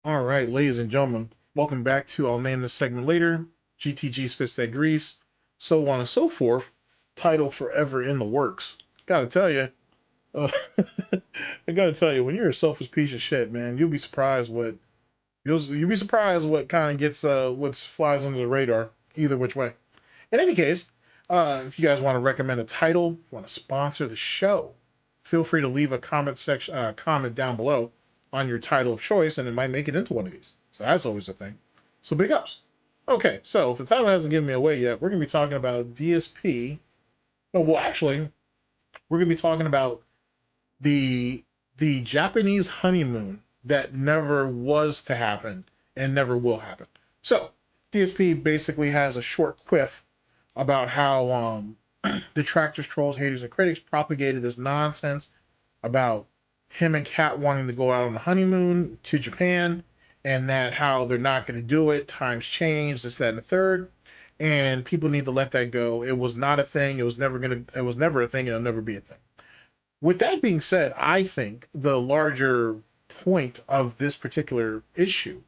All right, ladies and gentlemen, welcome back to, I'll name this segment later, GTG Spits That Grease, so on and so forth, title forever in the works. Gotta tell you, uh, I gotta tell you, when you're a selfish piece of shit, man, you'll be surprised you'll be surprised what kind of gets, what flies under the radar, either which way. In any case, if you guys want to recommend a title, want to sponsor the show, feel free to leave a comment down below on your title of choice, and it might make it into one of these. So that's always a thing. So big ups. Okay, so if the title hasn't given me away yet, we're gonna be talking about DSP. Oh, well, actually, we're gonna be talking about the Japanese honeymoon that never was to happen and never will happen. So DSP basically has a short quiff about how detractors, trolls, haters, and critics propagated this nonsense about him and Khet wanting to go out on a honeymoon to Japan, and that how they're not going to do it. Times change, this, that, and the third, and people need to let that go. It was not a thing. It was never a thing. It'll never be a thing. With that being said, I think the larger point of this particular issue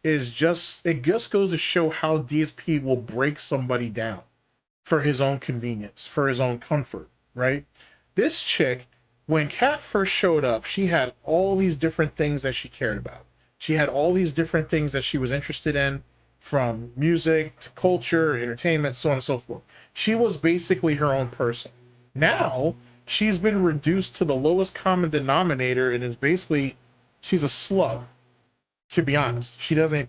is it just goes to show how DSP will break somebody down for his own convenience, for his own comfort, right? This chick, when Khet first showed up, she had all these different things that she cared about. She had all these different things that she was interested in, from music to culture, entertainment, so on and so forth. She was basically her own person. Now, she's been reduced to the lowest common denominator and is basically, she's a slug, to be honest. She doesn't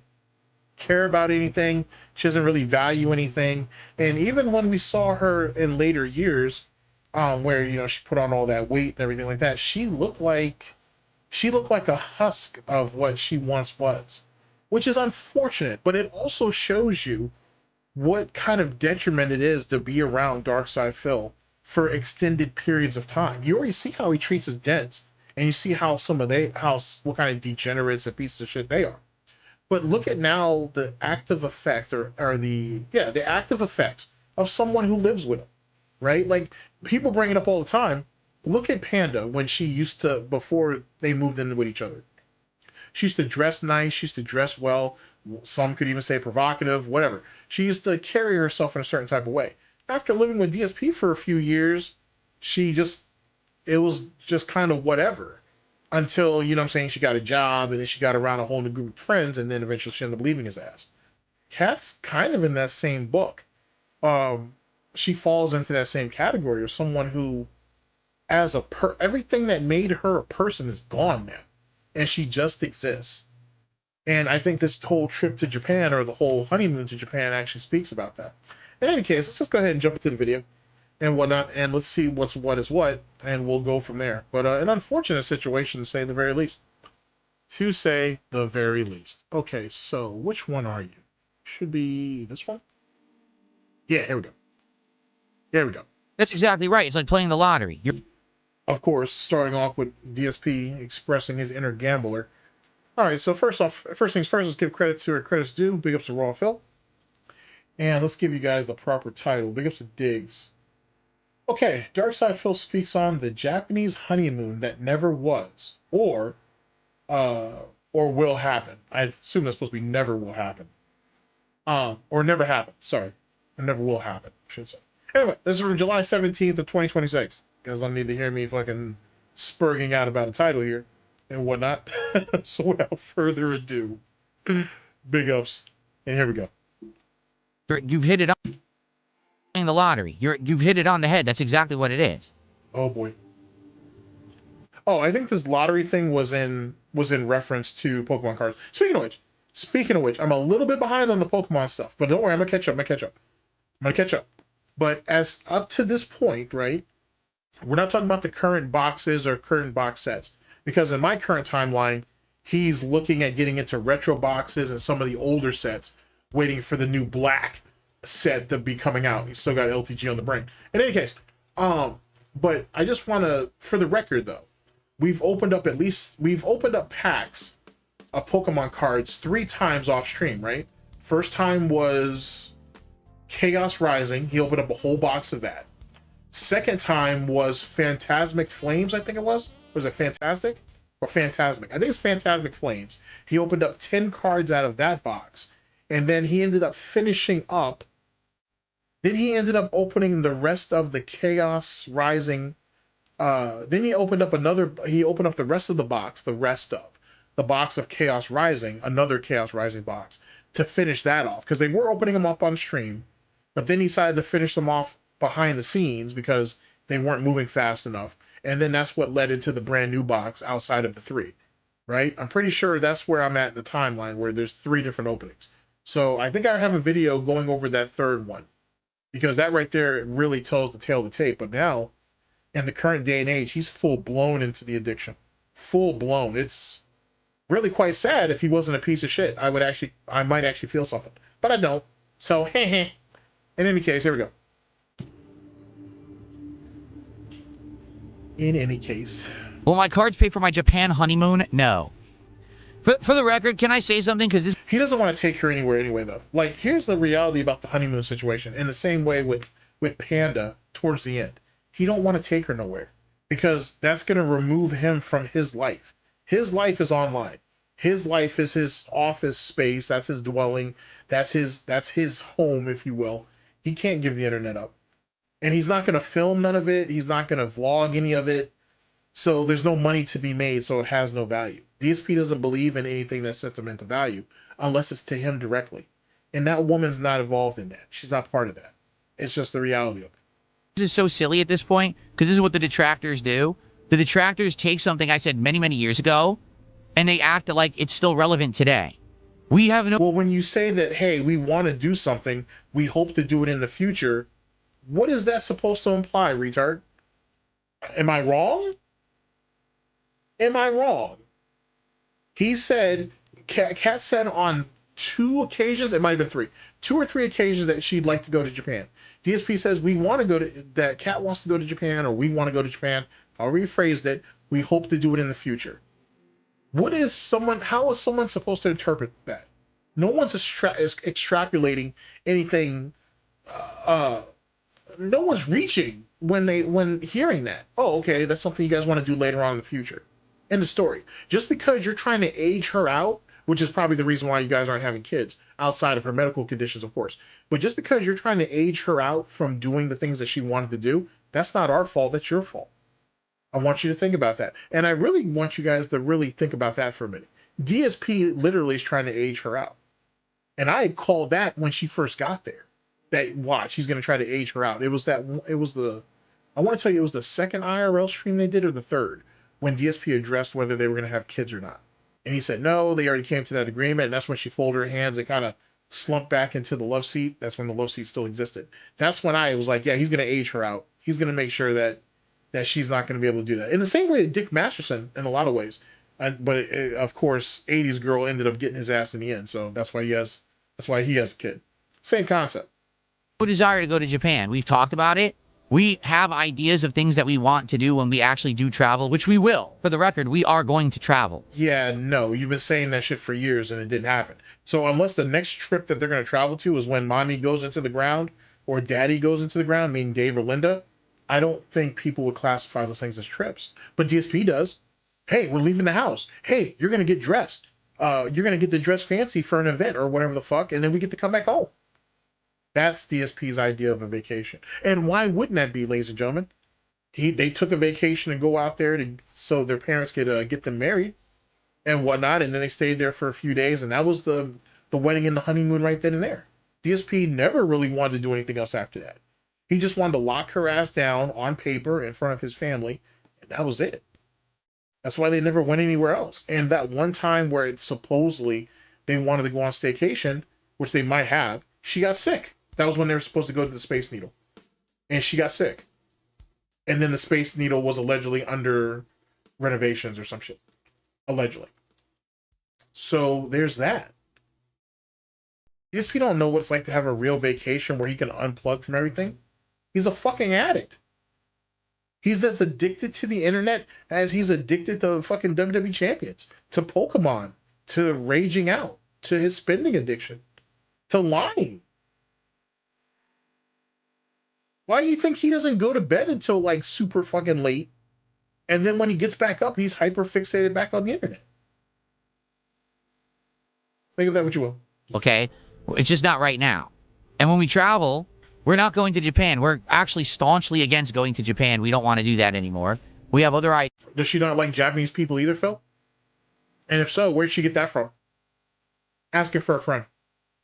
care about anything. She doesn't really value anything. And even when we saw her in later years, where she put on all that weight and everything like that, she looked like a husk of what she once was, which is unfortunate. But it also shows you what kind of detriment it is to be around Darkside Phil for extended periods of time. You already see how he treats his dents, and you see how what kind of degenerates and pieces of shit they are. But look at now the active effects the active effects of someone who lives with him, right? Like, people bring it up all the time. Look at Panda when she used to, before they moved in with each other. She used to dress nice, she used to dress well, some could even say provocative, whatever. She used to carry herself in a certain type of way. After living with DSP for a few years, it was just kind of whatever. Until, she got a job, and then she got around a whole new group of friends, and then eventually she ended up leaving his ass. Khet's kind of in that same book. She falls into that same category of someone who, everything that made her a person is gone now, and she just exists. And I think this whole trip to Japan, or the whole honeymoon to Japan, actually speaks about that. In any case, let's just go ahead and jump into the video and whatnot, and let's see what is what, and we'll go from there. But an unfortunate situation, to say the very least. To say the very least. Okay, so which one are you? Should be this one? Yeah, here we go. Here we go. That's exactly right. It's like playing the lottery. Of course, starting off with DSP expressing his inner gambler. Alright, so first things first, let's give credit to where credit's due. Big ups to Raw Phil. And let's give you guys the proper title. Big ups to Diggs. Okay, Darkside Phil speaks on the Japanese honeymoon that never was, or will happen. I assume that's supposed to be never will happen. Or never happen. Sorry, or never will happen, I should say. Anyway, this is from July 17th of 2026. You guys don't need to hear me fucking spurging out about a title here and whatnot. So without further ado, big ups, and here we go. You've hit it on playing the lottery. You've hit it on the head. That's exactly what it is. Oh boy. Oh, I think this lottery thing was in reference to Pokemon cards. Speaking of which, I'm a little bit behind on the Pokemon stuff, but don't worry, I'm gonna catch up. But as up to this point, right? We're not talking about the current boxes or current box sets, because in my current timeline, he's looking at getting into retro boxes and some of the older sets, waiting for the new black set to be coming out. He's still got LTG on the brain. In any case, but I just want to, for the record though, we've opened up packs of Pokemon cards 3 times off stream, right? First time was Chaos Rising. He opened up a whole box of that. Second time was Phantasmic Flames, I think it was. Was it Fantastic? or Phantasmic. I think it's Phantasmic Flames. He opened up 10 cards out of that box, and then he ended up finishing up. Then he ended up opening the rest of the Chaos Rising. Then he opened up another. He opened up the rest of the box, the box of Chaos Rising, another Chaos Rising box, to finish that off, because they were opening them up on stream, but then he decided to finish them off behind the scenes because they weren't moving fast enough, and then that's what led into the brand new box outside of the three. Right? I'm pretty sure that's where I'm at in the timeline, where there's 3 different openings. So I think I have a video going over that third one, because that right there really tells the tale of the tape. But now, in the current day and age, he's full blown into the addiction. Full blown. It's really quite sad. If he wasn't a piece of shit, I might actually feel something. But I don't. So, in any case, here we go. In any case. Will my cards pay for my Japan honeymoon? No. For the record, can I say something? Because this... He doesn't want to take her anywhere anyway, though. Like, here's the reality about the honeymoon situation. In the same way with Panda towards the end. He don't want to take her nowhere, because that's going to remove him from his life. His life is online. His life is his office space. That's his dwelling. That's his home, if you will. He can't give the internet up. And he's not going to film none of it. He's not going to vlog any of it. So there's no money to be made, so it has no value. DSP doesn't believe in anything that's sentimental value unless it's to him directly. And that woman's not involved in that. She's not part of that. It's just the reality of it. This is so silly at this point, because this is what the detractors do. The detractors take something I said many, many years ago, and they act like it's still relevant today. We have no... Well, when you say that, hey, we want to do something, we hope to do it in the future, what is that supposed to imply, retard? Am I wrong? Am I wrong? He said, Khet said on 2 occasions, it might have been 3, 2 or 3 occasions that she'd like to go to Japan. DSP says we want to go to, that Khet wants to go to Japan, or we want to go to Japan. However he phrased it, we hope to do it in the future. How is someone supposed to interpret that? No one's extrapolating anything. No one's reaching when hearing that. Oh, okay, that's something you guys want to do later on in the future. End of story. Just because you're trying to age her out, which is probably the reason why you guys aren't having kids, outside of her medical conditions, of course. But just because you're trying to age her out from doing the things that she wanted to do, that's not our fault, that's your fault. I want you to think about that. And I really want you guys to really think about that for a minute. DSP literally is trying to age her out. And I had called that when she first got there. That, watch, he's going to try to age her out. I want to tell you, it was the second IRL stream they did, or the third, when DSP addressed whether they were going to have kids or not. And he said, no, they already came to that agreement. And that's when she folded her hands and kind of slumped back into the love seat. That's when the love seat still existed. That's when I was like, yeah, he's going to age her out. He's going to make sure that she's not going to be able to do that. In the same way that Dick Masterson, in a lot of ways. But of course, 80s girl ended up getting his ass in the end. So that's why he has a kid. Same concept. No desire to go to Japan. We've talked about it. We have ideas of things that we want to do when we actually do travel, which we will. For the record, we are going to travel. Yeah, no, you've been saying that shit for years and it didn't happen. So unless the next trip that they're going to travel to is when mommy goes into the ground or daddy goes into the ground, meaning Dave or Linda, I don't think people would classify those things as trips. But DSP does. Hey, we're leaving the house. Hey, you're going to get dressed. You're going to get to dress fancy for an event or whatever the fuck, and then we get to come back home. That's DSP's idea of a vacation. And why wouldn't that be, ladies and gentlemen? They took a vacation to go out there so their parents could get them married and whatnot, and then they stayed there for a few days, and that was the wedding and the honeymoon right then and there. DSP never really wanted to do anything else after that. He just wanted to lock her ass down on paper in front of his family, and that was it. That's why they never went anywhere else. And that one time where it supposedly they wanted to go on staycation, which they might have, she got sick. That was when they were supposed to go to the Space Needle. And she got sick. And then the Space Needle was allegedly under renovations or some shit. Allegedly. So there's that. DSP don't know what it's like to have a real vacation where he can unplug from everything. He's a fucking addict. He's as addicted to the internet as he's addicted to fucking WWE champions, to Pokemon, to raging out, to his spending addiction, to lying. Why do you think he doesn't go to bed until like super fucking late? And then when he gets back up, he's hyper fixated back on the internet. Think of that what you will. Okay? It's just not right now. And when we travel, we're not going to Japan. We're actually staunchly against going to Japan. We don't want to do that anymore. We have other ideas. Does she not like Japanese people either, Phil? And if so, where'd she get that from? Ask her for a friend.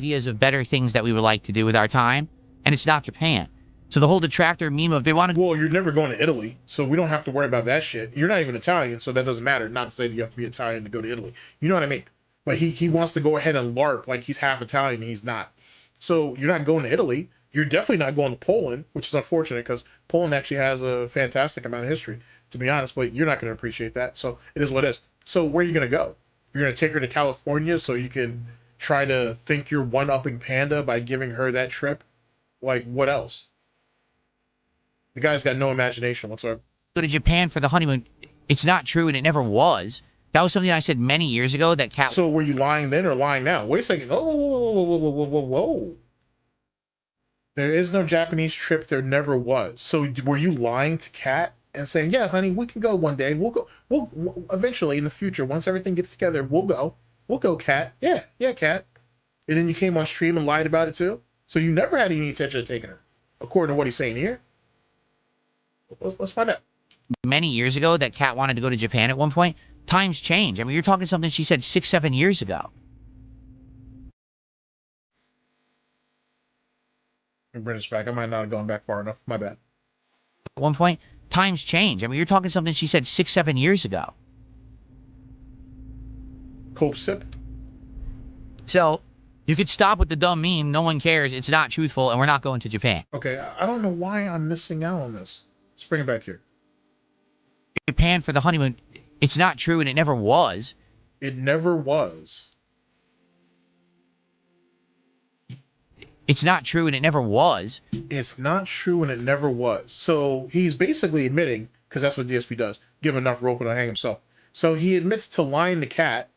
Ideas of better things that we would like to do with our time, and it's not Japan. So the whole detractor meme of they want to... Well, you're never going to Italy, so we don't have to worry about that shit. You're not even Italian, so that doesn't matter. Not to say that you have to be Italian to go to Italy. You know what I mean? But he wants to go ahead and LARP like he's half Italian and he's not. So you're not going to Italy. You're definitely not going to Poland, which is unfortunate because Poland actually has a fantastic amount of history, to be honest, but you're not going to appreciate that. So it is what it is. So where are you going to go? You're going to take her to California so you can try to think you're one-upping Panda by giving her that trip? Like, what else? The guy's got no imagination whatsoever. Go to Japan for the honeymoon. It's not true, and it never was. That was something I said many years ago that Cat... So were you lying then or lying now? Wait a second. Oh, whoa. There is no Japanese trip. There never was. So were you lying to Kat and saying, yeah, honey, we can go one day. We'll go. We'll eventually in the future, once everything gets together, we'll go. We'll go, Kat. Yeah, Kat. And then you came on stream and lied about it too? So you never had any intention of taking her, according to what he's saying here. Let's find out. Many years ago that Kat wanted to go to Japan at one point. Times change. I mean, you're talking something she said 6-7 years ago. Bring us back. I might not have gone back far enough. My bad. At one point, times change. I mean, you're talking something she said 6-7 years ago. Cope sip. So, you could stop with the dumb meme. No one cares. It's not truthful, and we're not going to Japan. Okay, I don't know why I'm missing out on this. Let's bring it back here. Japan for the honeymoon. It's not true, and it never was. It never was. It's not true, and it never was. It's not true, and it never was. So he's basically admitting, because that's what DSP does, give enough rope and hang himself. So he admits to lying to Kat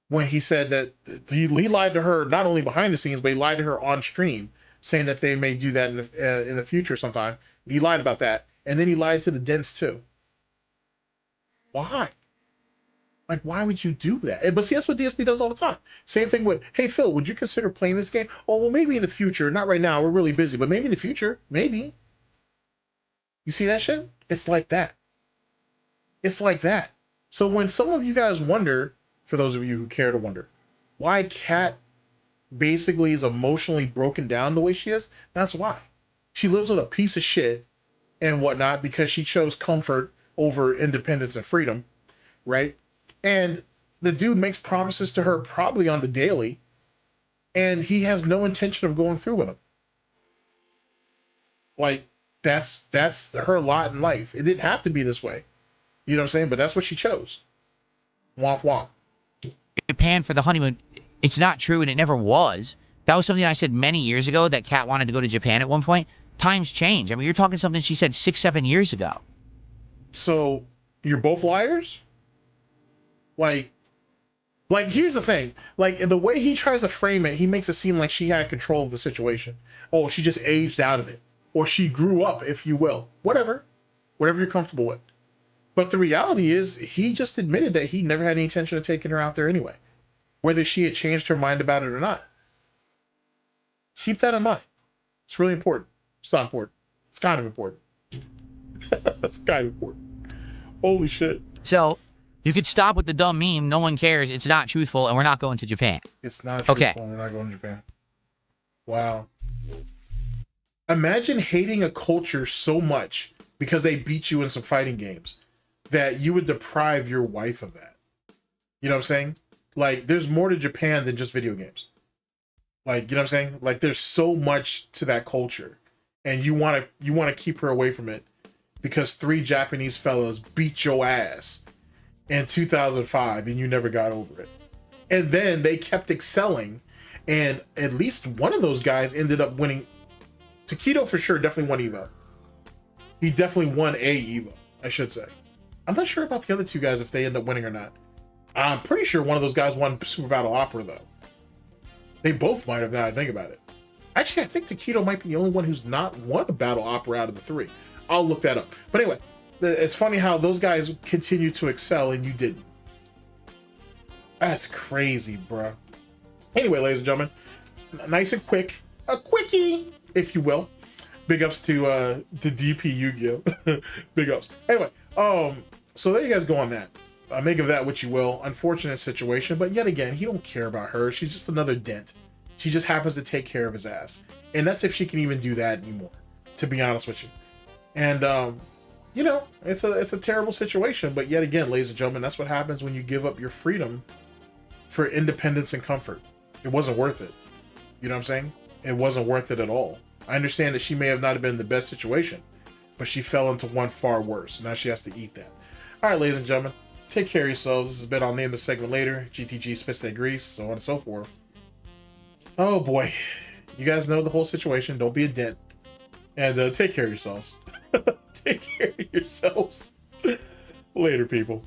when he said that he lied to her not only behind the scenes, but he lied to her on stream, saying that they may do that in the future sometime. He lied about that, and then he lied to the Dents too. Why? Like, why would you do that? But see, that's what DSP does all the time. Same thing with, hey, Phil, would you consider playing this game? Oh, well, maybe in the future. Not right now. We're really busy. But maybe in the future. Maybe. You see that shit? It's like that. It's like that. So when some of you guys wonder, for those of you who care to wonder, why Kat basically is emotionally broken down the way she is, that's why. She lives with a piece of shit and whatnot because she chose comfort over independence and freedom, right? And the dude makes promises to her probably on the daily, and he has no intention of going through with them. Like, that's her lot in life. It didn't have to be this way. You know what I'm saying? But that's what she chose. Womp womp. Japan for the honeymoon. It's not true, and it never was. That was something I said many years ago that Kat wanted to go to Japan at one point. Times change. I mean, you're talking something she said 6-7 years ago. So you're both liars? Like, here's the thing. Like, the way he tries to frame it, he makes it seem like she had control of the situation. Oh, she just aged out of it. Or she grew up, if you will. Whatever. Whatever you're comfortable with. But the reality is, he just admitted that he never had any intention of taking her out there anyway. Whether she had changed her mind about it or not. Keep that in mind. It's really important. It's not important. It's kind of important. It's kind of important. Holy shit. So, you could stop with the dumb meme. No one cares. It's not truthful, and we're not going to Japan. It's not truthful, okay. And we're not going to Japan. Wow. Imagine hating a culture so much because they beat you in some fighting games that you would deprive your wife of that. You know what I'm saying? Like, there's more to Japan than just video games. Like, you know what I'm saying? Like, there's so much to that culture, and you want to keep her away from it because 3 Japanese fellas beat your ass in 2005 and you never got over it. And then they kept excelling, and at least one of those guys ended up winning. Taquito for sure definitely won Evo. He definitely won a Evo, I should say. I'm not sure about the other 2 guys if they end up winning or not. I'm pretty sure one of those guys won Super Battle Opera though. They both might have now I think about it. Actually, I think Taquito might be the only one who's not won a Battle Opera out of the 3. I'll look that up. But anyway, It's funny how those guys continue to excel and you didn't. That's crazy, bro. Anyway, ladies and gentlemen, nice and quick, a quickie, if you will. Big ups to the DP Yu-Gi-Oh. Big ups. Anyway, so there you guys go on that. Make of that what you will. Unfortunate situation, but yet again, he don't care about her. She's just another dent. She just happens to take care of his ass, and that's if she can even do that anymore. To be honest with you, and you know, it's a terrible situation. But yet again, ladies and gentlemen, that's what happens when you give up your freedom for independence and comfort. It wasn't worth it. You know what I'm saying? It wasn't worth it at all. I understand that she may have not been the best situation, but she fell into one far worse. Now she has to eat that. All right, ladies and gentlemen, take care of yourselves. This has been, I'll name the segment later, GTG Spits That Grease, so on and so forth. Oh boy, you guys know the whole situation. Don't be a dent, and take care of yourselves. Take care of yourselves. Later, people.